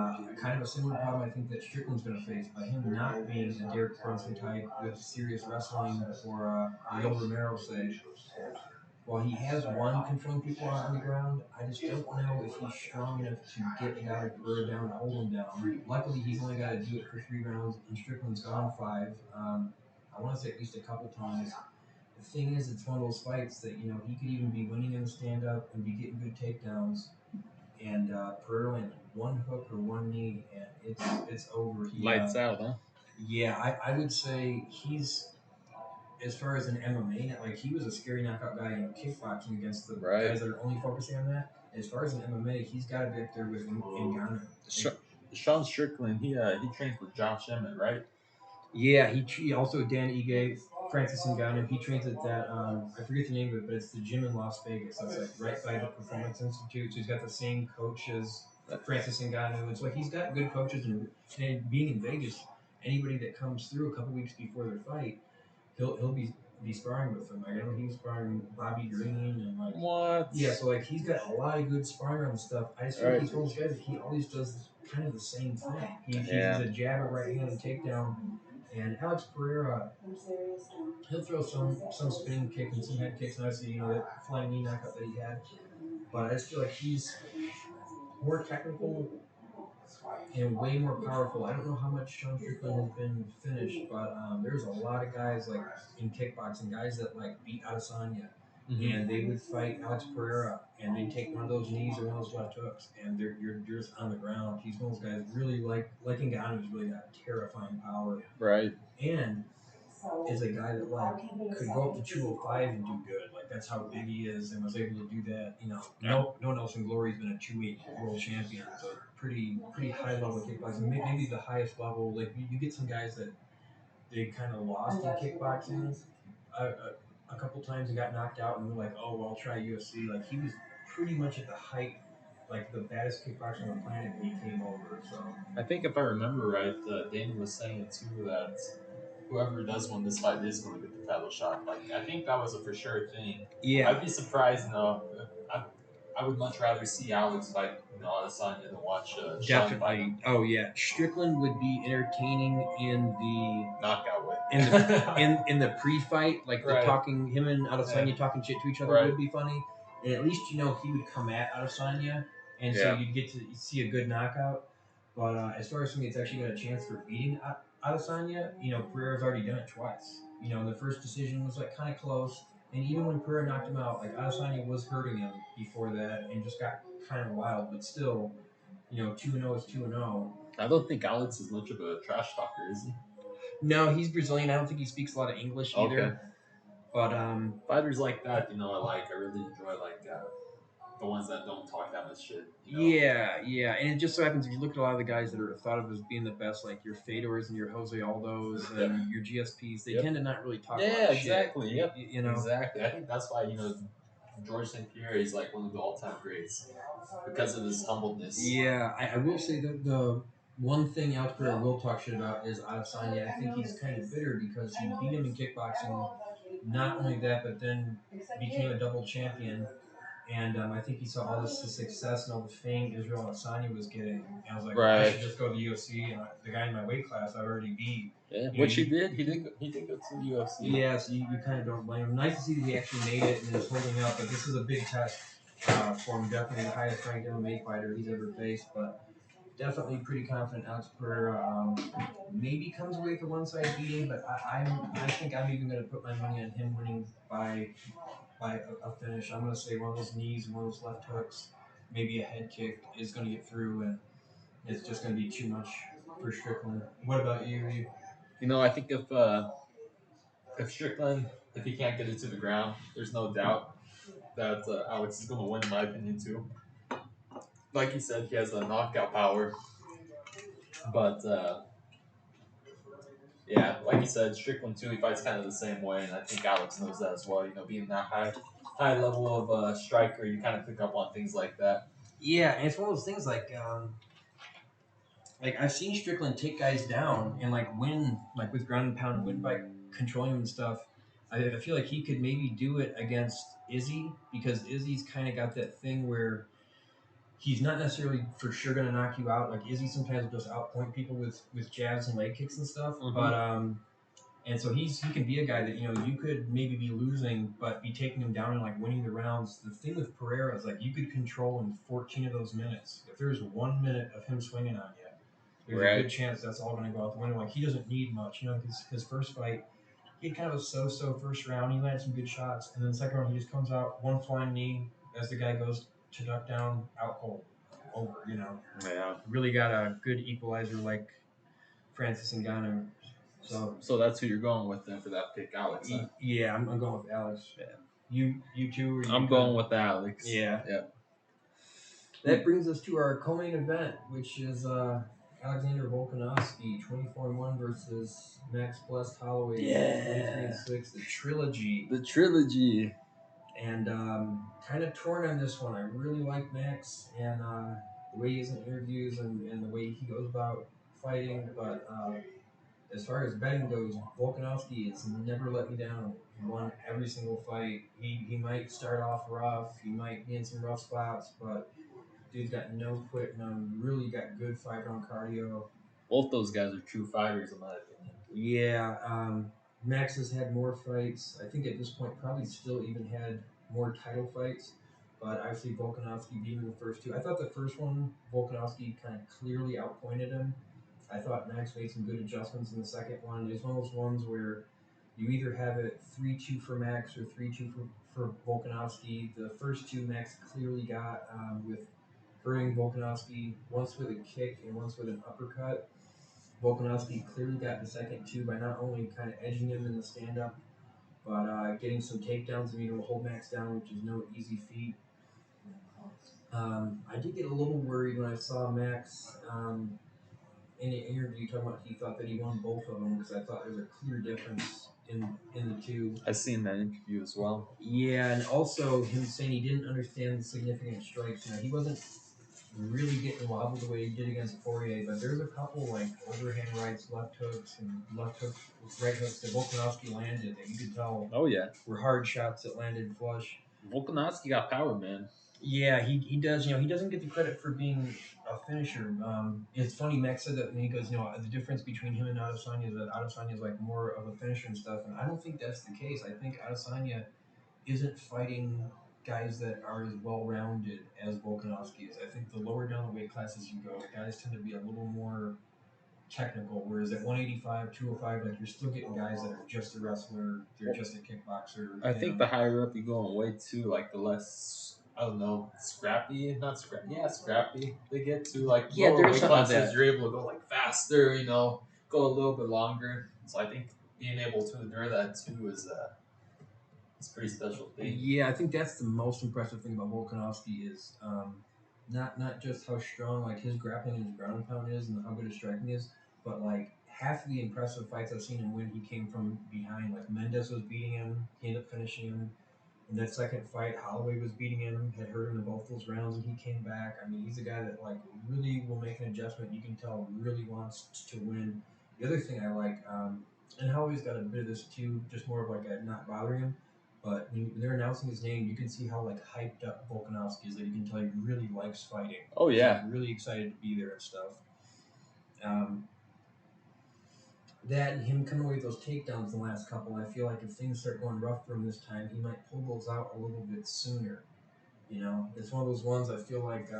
kind of a similar problem I think that Strickland's going to face by him not being a Derek Brunson type with serious wrestling or a Yoel Romero say. While he has won controlling people on the ground, I just don't know if he's strong enough to get a guy like Pereira down and hold him down. Luckily, he's only got to do it for 3 rounds, and Strickland's gone 5. I want to say at least a couple times. The thing is, it's one of those fights that, he could even be winning in the stand-up and be getting good takedowns. And Pereira went 1 hook or 1 knee, and it's over. Lights out, huh? Yeah, I would say he's, as far as an MMA, like he was a scary knockout guy in kickboxing against the guys that are only focusing on that. As far as an MMA, he's got to be up there with Ngannou. Sean Strickland, he trains with Josh Emmett, right? Yeah, he also Dan Ige, Francis Ngannou. He trains at that I forget the name of it, but it's the gym in Las Vegas. It's like right by the Performance Institute. So he's got the same coach as Francis Ngannou, and so he's got good coaches. And being in Vegas, anybody that comes through a couple weeks before their fight, he'll be sparring with them. I know he was sparring Bobby Green and what? Yeah, so he's got a lot of good sparring and stuff. I just feel like he's one of those guys that he always does kind of the same thing. He's a jab, a right hand, and takedown. And Alex Pereira, he'll throw some spinning kick and some head kicks, and obviously that flying knee knockout that he had. But I just feel like he's more technical and way more powerful. I don't know how much Sean Strickland has been finished, but there's a lot of guys like in kickboxing, guys that like beat Adesanya, and they would fight Alex Pereira, and they'd take one of those knees or one of those left hooks, and you're just on the ground. He's one of those guys really like Ngannou's really got terrifying power, Right. and is a guy that like could go up to 205 and do good. Like that's how big he is, and was able to do that. No Nelson Glory's been a 2-weight world champion, so pretty high level kickboxing. Maybe the highest level. Like you get some guys that they kind of lost in kickboxing a couple times and got knocked out, and they're like, oh well, I'll try UFC. Like he was pretty much at the height, like the baddest kickboxer on the planet when he came over. So I think if I remember right, Danny was saying too that whoever does win this fight is going to get the title shot. Like I think that was a for sure thing. yeah. I'd be surprised. I would much rather see Alex fight Adesanya than watch Sean fight. Definitely. Oh yeah, Strickland would be entertaining in the knockout way. in the pre-fight, like the Right. talking him and Adesanya talking shit to each other Right. would be funny, and at least he would come at Adesanya, and so Yeah. you'd get to see a good knockout. But as far as somebody that's actually got a chance for beating Adesanya, Pereira's already done it twice. The first decision was like kind of close. And even when Pereira knocked him out, like Adesanya was hurting him before that, and just got kind of wild. But still, 2-0 is 2-0. I don't think Alex is much of a trash talker, is he? No, he's Brazilian. I don't think he speaks a lot of English either. Okay. But fighters like that, I really enjoy the ones that don't talk that much shit. Yeah, and it just so happens if you look at a lot of the guys that are thought of as being the best, like your Fedors and your Jose Aldos and your GSPs, they tend to not really talk about exactly. shit. Yep. Exactly. I think that's why George St. Pierre is like one of the all-time greats because of his humbleness. Yeah, I will say that the one thing Alex Pereira will talk shit about is Adesanya. I think he's kind of bitter because he beat him in kickboxing. Not only that, but then became a double champion. And I think he saw all the success and all the fame Israel Adesanya was getting. And I was like, I should just go to the UFC. And the guy in my weight class I already beat. Yeah, which he did. He did go to the UFC. Yeah, so you kind of don't blame him. Nice to see that he actually made it and is holding up. But this is a big test for him. Definitely the highest ranked MMA fighter he's ever faced. But definitely pretty confident Alex Pereira maybe comes away with a one-side beating. But I think I'm even going to put my money on him winning by a finish. I'm going to say one of those knees and one of those left hooks, maybe a head kick is going to get through, and it's just going to be too much for Strickland. What about you? I think if Strickland, if he can't get it to the ground, there's no doubt that Alex is going to win, in my opinion, too. Like you said, he has a knockout power. But, yeah, like you said, Strickland, too, he fights kind of the same way, and I think Alex knows that as well. Being that high level of striker, you kind of pick up on things like that. Yeah, and it's one of those things like I've seen Strickland take guys down and win with ground and pound, win by controlling them and stuff. I feel like he could maybe do it against Izzy because Izzy's kind of got that thing where he's not necessarily for sure going to knock you out. Like Izzy sometimes will just outpoint people with jabs and leg kicks and stuff. Mm-hmm. But and so he can be a guy that you could maybe be losing, but be taking him down and winning the rounds. The thing with Pereira is you could control in 14 of those minutes. If there's 1 minute of him swinging on you, there's a good chance that's all going to go out the window. He doesn't need much, his first fight, he had kind of a so-so first round. He landed some good shots, and then the second round he just comes out one flying knee as the guy goes to duck down, out cold, over. Yeah. Really got a good equalizer like Francis Ngannou. So that's who you're going with then for that pick, Alex. Huh? Yeah, I'm going with Alex. Yeah. You too? Or I'm going with Alex. Yeah. Yep. That brings us to our co-main event, which is Alexander Volkanovski, 24-1 versus Max Blessed Holloway, 23-6. The trilogy. The trilogy. And kind of torn on this one. I really like Max and the way he is in interviews and the way he goes about fighting. But as far as betting goes, Volkanovski has never let me down. He won every single fight. He might start off rough. He might be in some rough spots, but dude's got no quit, really got good 5-round cardio. Both those guys are true fighters, in my opinion. Yeah, Max has had more fights. I think at this point probably still even had more title fights. but obviously Volkanovski beat him in the first two. I thought the first one, Volkanovski kind of clearly outpointed him. I thought Max made some good adjustments in the second one. It's one of those ones where you either have it 3-2 for Max or 3-2 for Volkanovski. The first two Max clearly got with hurting Volkanovski once with a kick and once with an uppercut. Volkanovski clearly got the second two by not only kind of edging him in the stand-up, but getting some takedowns and being able to hold Max down, which is no easy feat. I did get a little worried when I saw Max in an interview talking about he thought that he won both of them because I thought there was a clear difference in the two. I've seen that interview as well. Yeah, and also him saying he didn't understand the significant strikes. He wasn't really getting wobbled the way he did against Poirier, but there's a couple like overhand rights, left hooks, and left hooks, right hooks that Volkanovski landed that you could tell were hard shots that landed flush. Volkanovski got power, man. Yeah, he does. He doesn't get the credit for being a finisher. It's funny, Max said that when he goes, the difference between him and Adesanya is that Adesanya is like more of a finisher and stuff, and I don't think that's the case. I think Adesanya isn't fighting guys that are as well-rounded as Volkanovski is. I think the lower down the weight classes you go, guys tend to be a little more technical, whereas at 185, 205, like you're still getting guys that are just a wrestler, they're just a kickboxer. I think the higher up you go in weight too, like the less, I don't know, scrappy they get to, like lower weight classes, you're able to go like faster, go a little bit longer. So I think being able to endure that too is it's a pretty special thing. Yeah, I think that's the most impressive thing about Volkanovski is not just how strong like his grappling and his ground and pound is and how good his striking is, but like half of the impressive fights I've seen him win, he came from behind. Like Mendes was beating him, he ended up finishing him. In that second fight, Holloway was beating him, had hurt him in both those rounds, and he came back. I mean, he's a guy that like really will make an adjustment. You can tell really wants to win. The other thing I like, and Holloway's got a bit of this too, just more of like a not bothering him. But when they're announcing his name, you can see how like hyped up Volkanovski is. That you can tell he really likes fighting. Oh yeah, He's really excited to be there and stuff. That and him coming away with those takedowns the last couple, I feel like if things start going rough for him this time, he might pull those out a little bit sooner. It's one of those ones I feel like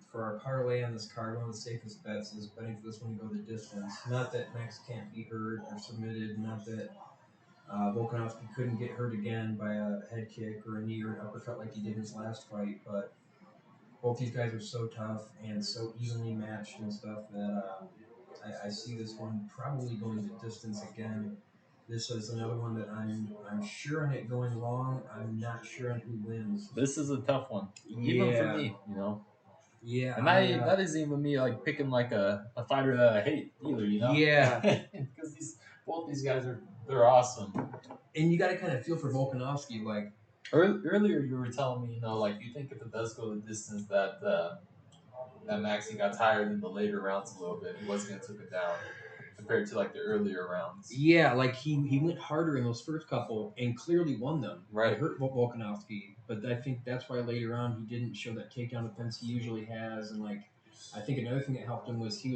for our parlay on this card, one of the safest bets is betting for this one to go the distance. Not that Max can't be hurt or submitted, not that Volkanovski couldn't get hurt again by a head kick or a knee or an uppercut like he did in his last fight, but both these guys are so tough and so evenly matched and stuff that I see this one probably going the distance again. This is another one that I'm sure on it going long. I'm not sure on who wins. This is a tough one, even for me, Yeah, and that isn't even me like picking like a fighter that I hate either, Yeah, because both these guys they're awesome. And you got to kind of feel for Volkanovski, like earlier you were telling me, like you think if it does go the distance that Maxie got tired in the later rounds a little bit, he wasn't gonna took it down compared to like the earlier rounds. Yeah, like he went harder in those first couple and clearly won them. Right. It hurt Volkanovski, but I think that's why later on he didn't show that takedown defense he usually has. And like, I think another thing that helped him was he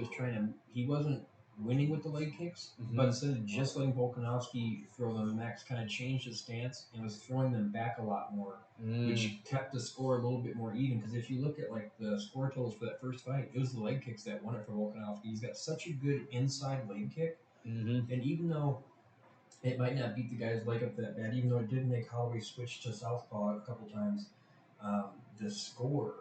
wasn't winning with the leg kicks, but instead of just letting Volkanovski throw them, Max kind of changed his stance and was throwing them back a lot more, which kept the score a little bit more even. Because if you look at like the score totals for that first fight, it was the leg kicks that won it for Volkanovski. He's got such a good inside leg kick. And even though it might not beat the guy's leg up that bad, even though it did make Holloway switch to southpaw a couple times, the score,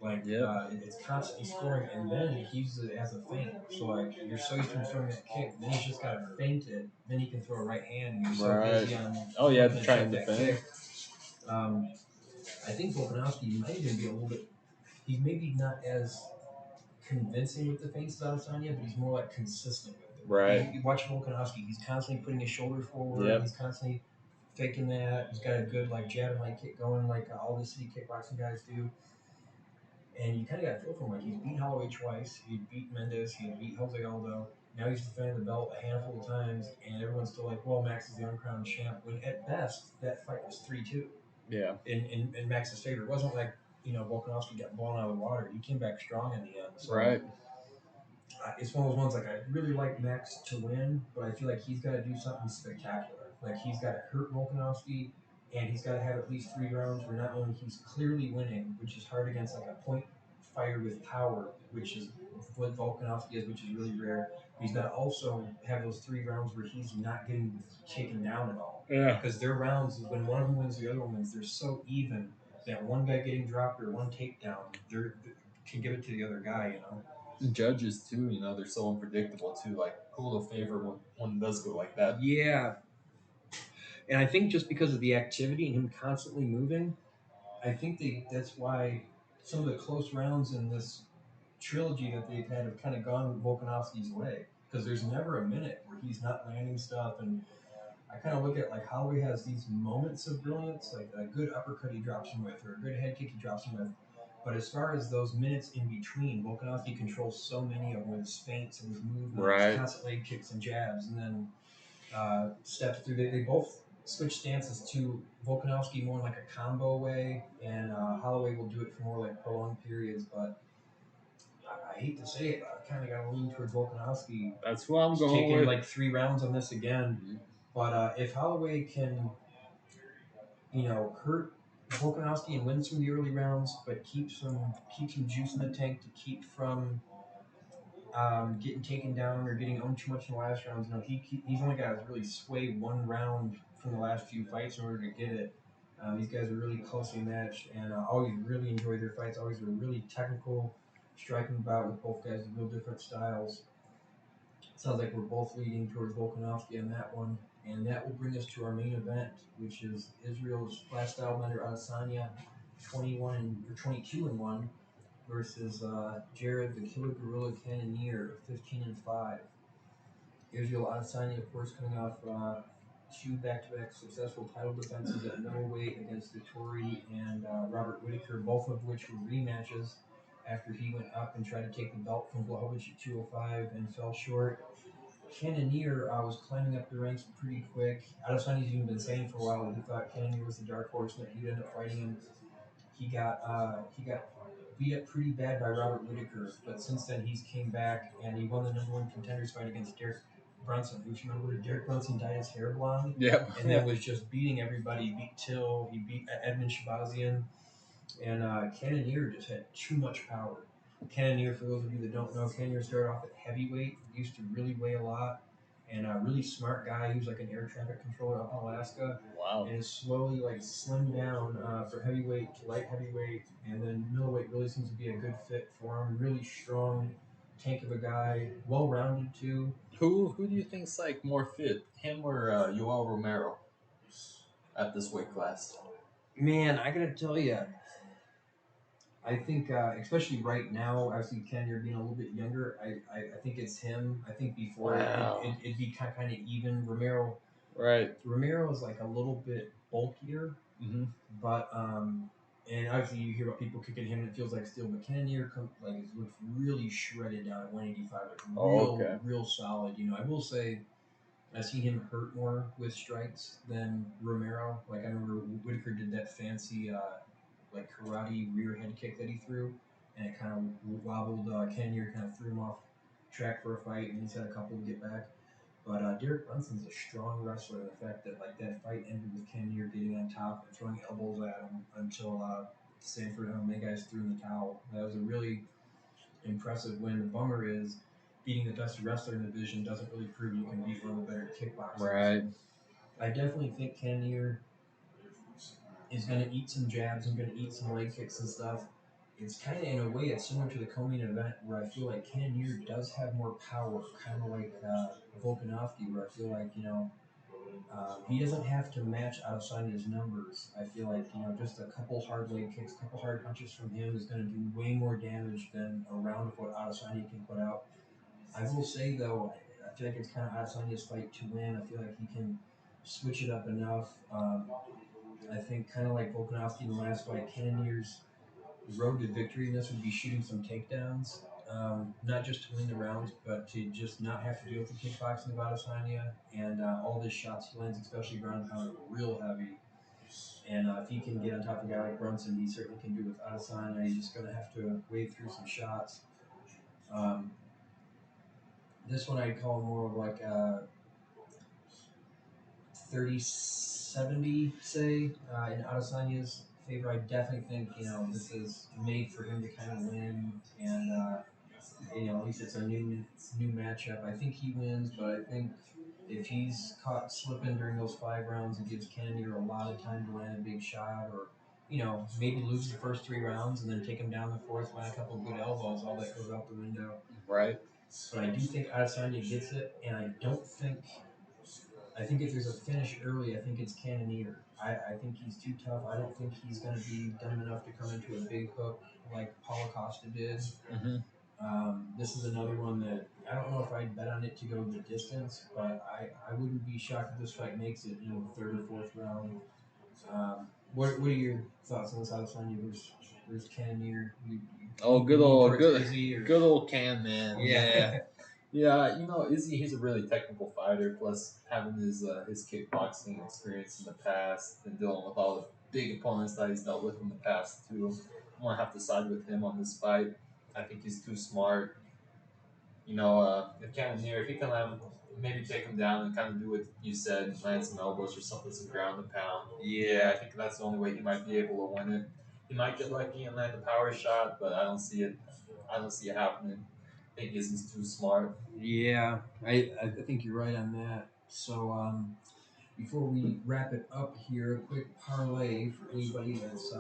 like it's constantly scoring, and then he uses it as a feint. So like you're so used to him throwing that kick, then he's just got to feint it, then he can throw a right hand, and you're so busy on trying to feint. I think Volkanovski might even be a little bit. He's maybe not as convincing with the feints as Adesanya, but he's more like consistent with it. Right. You watch Volkanovski, he's constantly putting his shoulder forward. He's constantly faking that. He's got a good like jab and leg kick going, like all the city kickboxing guys do. And you kind of got to feel for him. Like he's beat Holloway twice. He beat Mendes. He beat Jose Aldo. Now he's defended the belt a handful of times, and everyone's still like, "Well, Max is the uncrowned champ." When at best that fight was 3-2. Yeah. In Max's favor, it wasn't like Volkanovski got blown out of the water. He came back strong in the end. So, right. It's one of those ones like I really like Max to win, but I feel like he's got to do something spectacular. Like he's got to hurt Volkanovski, and he's got to have at least 3 rounds where not only he's clearly winning, which is hard against like a point fighter with power, which is what Volkanovski is, which is really rare. He's got to also have those 3 rounds where he's not getting taken down at all. Yeah. Because their rounds, when one of them wins, the other one wins, they're so even that one guy getting dropped or one takedown, they can give it to the other guy, you know. The judges too, you know, they're so unpredictable too. Like, who will favor when one does go like that? Yeah. And I think just because of the activity and him constantly moving, I think that's why some of the close rounds in this trilogy that they've had have kind of gone Volkanovski's way. Because there's never a minute where he's not landing stuff. And I kind of look at like Holloway has these moments of brilliance, like a good uppercut he drops him with, or a good head kick he drops him with. But as far as those minutes in between, Volkanovski controls so many of them with his feints and his movements, Right. constant leg kicks and jabs, and then steps through. They both switch stances to Volkanovski more like a combo way, and Holloway will do it for more like prolonged periods. But I hate to say it, but I kind of got to lean towards Volkanovski. That's what I'm going Taking with. like 3 rounds on this again. But if Holloway can, hurt Volkanovski and win some of the early rounds, but keep some juice in the tank to keep from getting taken down or getting owned too much in the last rounds. He's only got to really sway 1 round from the last few fights in order to get it. These guys are really closely matched, and I always really enjoy their fights. Always a really technical, striking bout with both guys with real different styles. Sounds like we're both leading towards Volkanovski on that one. And that will bring us to our main event, which is Israel's last stylebender Adesanya, 22-1, versus Jared the Killer Gorilla Cannonier, 15-5. Israel Adesanya, of course, coming off 2 back-to-back successful title defenses at middleweight against Vittori and Robert Whittaker, both of which were rematches after he went up and tried to take the belt from Blachowicz at 205 and fell short. Cannonier was climbing up the ranks pretty quick. Adesanya's even been saying for a while that he thought Cannonier was the dark horse and that he'd end up fighting him. He got beat up pretty bad by Robert Whittaker, but since then he's came back and he won the #1 contenders fight against Derek Brunson. Which you remember Derek Brunson dyed his hair blonde, Yep. and then was just beating everybody. He beat Till, he beat Edmund Shabazian, and Cannonier just had too much power. Cannonier, for those of you that don't know, Cannonier started off at heavyweight, used to really weigh a lot, and a really smart guy. He was like an air traffic controller up in Alaska. Wow. And is slowly like slimmed down for heavyweight to light heavyweight, and then middleweight really seems to be a good fit for him. Really strong tank of a guy, well-rounded too. Who do you think's like more fit, him or Yoel Romero at this weight class? Man, I gotta tell you, I think, especially right now, obviously Cannonier being a little bit younger, I think it's him. I think before it'd be kind of even. Romero is like a little bit bulkier, but and obviously you hear about people kicking him and it feels like steel, but Cannonier looks really shredded down at 185, like real solid. I will say I've seen him hurt more with strikes than Romero. Like I remember Whittaker did that fancy like karate rear head kick that he threw, and it kind of wobbled Cannonier, kind of threw him off track for a fight, and he's had a couple to get back. But Derek Brunson's a strong wrestler. The fact that that fight ended with Cannonier getting on top and throwing elbows at him until Sanford and Omega guys threw in the towel. That was a really impressive win. The bummer is beating the best wrestler in the division doesn't really prove you can beat one of the better kickboxers. Right. I definitely think Cannonier is going to eat some jabs and going to eat some leg kicks and stuff. It's kind of, in a way, it's similar to the co-main event where I feel like Cannonier does have more power, kind of like Volkanovski, where I feel like, he doesn't have to match Adesanya's numbers. I feel like, just a couple hard leg kicks, a couple hard punches from him is going to do way more damage than a round of what Adesanya can put out. I will say, though, I feel like it's kind of Adesanya's fight to win. I feel like he can switch it up enough. I think kind of like Volkanovski in the last fight, Cannonier's road to victory in this would be shooting some takedowns, not just to win the rounds, but to just not have to deal with the kickboxing of Adesanya. And all the shots he lands, especially ground pound, are real heavy. And if he can get on top of a guy like Brunson, he certainly can do it with Adesanya. He's just going to have to wade through some shots. This one I'd call more of like 30-70, say, in Adesanya's favor. I definitely think, this is made for him to kind of win, and, at least it's a new matchup. I think he wins, but I think if he's caught slipping during those 5 rounds, it gives Cannonier a lot of time to land a big shot, or maybe lose the first 3 rounds and then take him down the fourth, land a couple of good elbows. All that goes out the window. Right. But I do think Adesanya gets it, and I don't think. I think if there's a finish early, I think it's Cannonier. I think he's too tough. I don't think he's going to be dumb enough to come into a big hook like Paulo Costa did. Mm-hmm. This is another one that I don't know if I'd bet on it to go the distance, but I wouldn't be shocked if this fight makes it in the third or fourth round. What are your thoughts on this Adesanya versus Cannonier? Good old Can, man. Yeah. Yeah, Izzy, he's a really technical fighter. Plus, having his kickboxing experience in the past and dealing with all the big opponents that he's dealt with in the past too, I'm gonna have to side with him on this fight. I think he's too smart. If Cannonier, if he can maybe take him down and kind of do what you said, land some elbows or something, some ground and pound. Yeah, I think that's the only way he might be able to win it. He might get lucky and land a power shot, but I don't see it. I don't see it happening. I think Izzy's too smart. Yeah, I think you're right on that. So before we wrap it up here, a quick parlay for anybody that's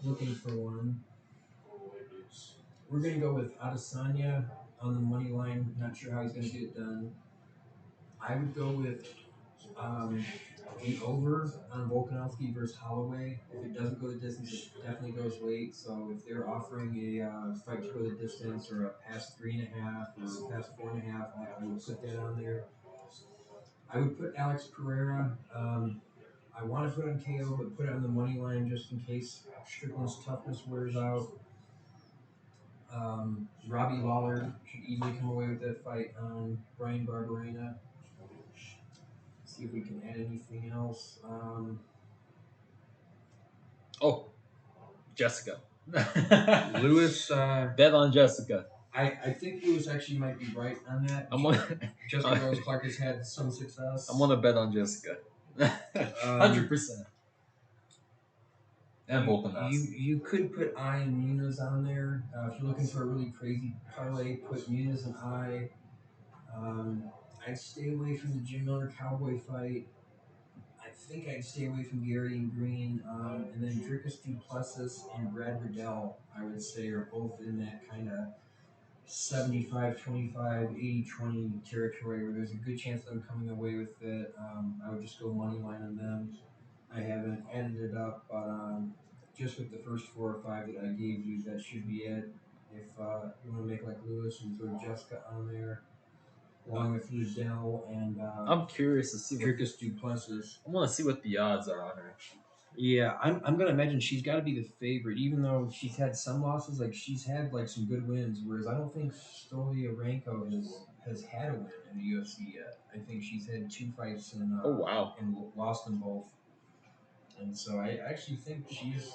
looking for one. We're going to go with Adesanya on the money line. Not sure how he's going to get it done. I would go with the over on Volkanovski versus Holloway. If it doesn't go the distance, it definitely goes late. So if they're offering a fight to go the distance or a past 3.5 or past 4.5, I would put that on there. I would put Alex Pereira. I want to put on KO, but put it on the money line just in case Strickland's toughness wears out. Robbie Lawler should easily come away with that fight on Brian Barberena. See if we can add anything else. Jessica. Lewis. Bet on Jessica. I think Lewis actually might be right on that. Jessica Rose Clark has had some success. I'm gonna bet on Jessica. 100%. And Volkanovski. You could put I and Munhoz on there. If you're looking for a really crazy parlay, put Munhoz and I. I'd stay away from the Jim Miller Cowboy fight. I think I'd stay away from Gary and Green. And then Dricus Duplessis and Brad Riddell, I would say, are both in that kind of 75-25, 80-20 territory where there's a good chance of them coming away with it. I would just go money line on them. I haven't added it up, but just with the first 4 or 5 that I gave you, that should be it. If you want to make like Lewis and throw Jessica on there, along with Liddell and I'm curious to see Dricus Duplessis. I want to see what the odds are on her. Yeah, I'm gonna imagine she's got to be the favorite, even though she's had some losses. Like she's had like some good wins, whereas I don't think Stoliarenko has had a win in the UFC yet. I think she's had 2 fights and and lost them both. And so I actually think she's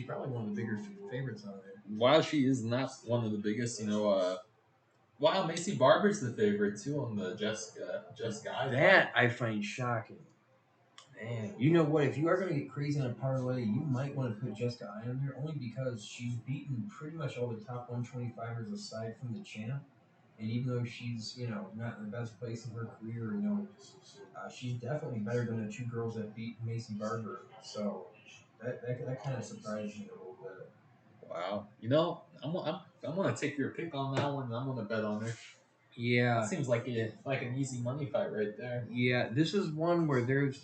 probably one of the bigger favorites on there. While she is not one of the biggest, while Macy Barber's the favorite too on the Jessica that I find shocking. Man, you know what? If you are going to get crazy on a parlay, you might want to put Jessica I on there only because she's beaten pretty much all the top 125ers aside from the champ. And even though she's not in the best place in her career, she's definitely better than the 2 girls that beat Macy Barber. So that kind of surprised me a little bit. Wow, I'm gonna take your pick on that one. And I'm gonna bet on her. Yeah, it seems like an easy money fight right there. Yeah, this is one where there's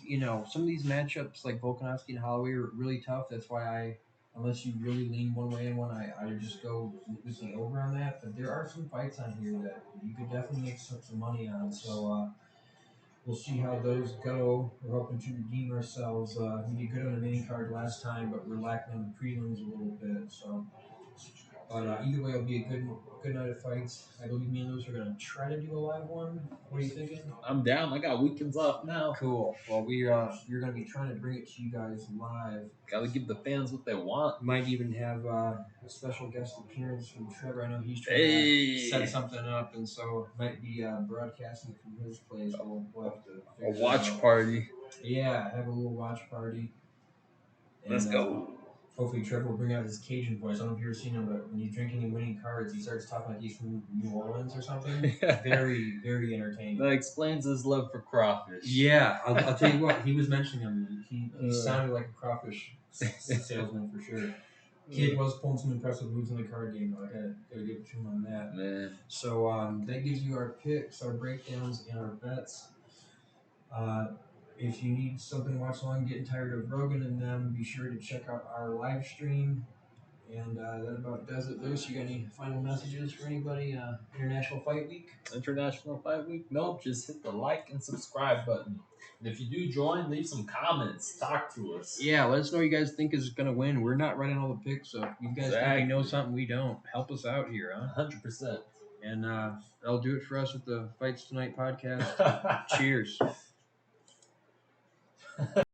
some of these matchups like Volkanovski and Holloway are really tough. That's why unless you really lean one way and one, I would just go with the over on that. But there are some fights on here that you could definitely make some money on. So we'll see how those go. We're hoping to redeem ourselves. We did good on the main card last time, but we're lacking on the prelims a little bit. So But either way, it'll be a good night of fights. I believe me and Lewis are gonna try to do a live one. What are you thinking? I'm down. I got weekends off now. Cool. Well, you're gonna be trying to bring it to you guys live. Gotta give the fans what they want. Might even have a special guest appearance from Trevor. I know he's trying Hey. to set something up, and so might be broadcasting from his place. We'll have to A figure watch it out. party. Yeah, have a little watch party. Let's go. Hopefully Trevor will bring out his Cajun voice. I don't know if you've ever seen him, but when he's drinking and winning cards, he starts talking like he's from New Orleans or something. Very, very entertaining. That explains his love for crawfish. Yeah, I'll tell you what, he was mentioning him. He sounded like a crawfish salesman for sure. Kid was pulling some impressive moves in the card game, though. I gotta give it to him on that. Man. So that gives you our picks, our breakdowns, and our bets. If you need something to watch along, getting tired of Rogan and them, be sure to check out our live stream. And that about does it. Lewis, you got any final messages for anybody? International Fight Week? International Fight Week? Nope, just hit the like and subscribe button. And if you do join, leave some comments. Talk to us. Yeah, let us know what you guys think is going to win. We're not running all the picks, so if you guys think you know something we don't, help us out here, huh? 100%. And that'll do it for us with the Fights Tonight podcast. Cheers.